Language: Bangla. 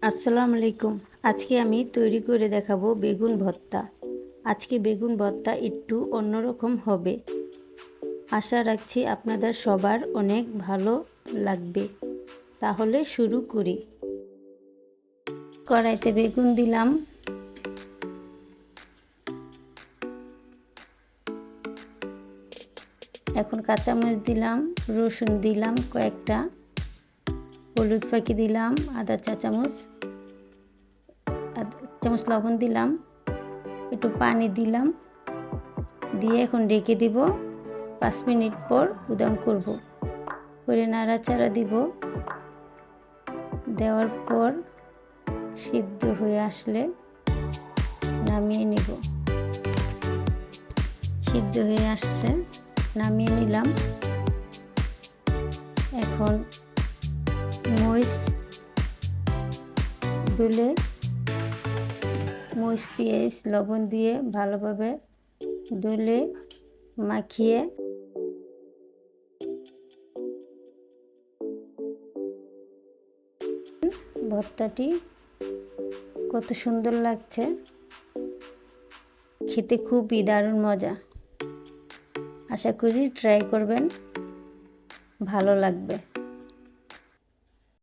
আসসালামু আলাইকুম। আজকে আমি তৈরি করে দেখাবো বেগুন ভর্তা। আজকে বেগুন ভর্তা একটু অন্যরকম হবে। আশা রাখছি আপনাদের সবার অনেক ভালো লাগবে। তাহলে শুরু করি। কড়াইতে বেগুন দিলাম, এখন কাঁচামরিচ দিলাম, রসুন দিলাম কয়েকটা, হলুদ ফাঁকি দিলাম আধা চা চামচ, লবণ দিলাম, একটু পানি দিলাম, দিয়ে এখন ঢেকে দিব। 5 মিনিট পর উদাম করব, করে নাড়াচাড়া দিব। দেওয়ার পর সিদ্ধ হয়ে আসলে নামিয়ে নেব। সিদ্ধ হয়ে আসছে, নামিয়ে নিলাম। এখন মরিচ ডলে মরিচ পেঁয়াজ লবণ দিয়ে ভালোভাবে ডলে মাখিয়ে ভর্তাটি কত সুন্দর লাগছে, খেতে খুবই দারুণ মজা। আশা করি ট্রাই করবেন, ভালো লাগবে।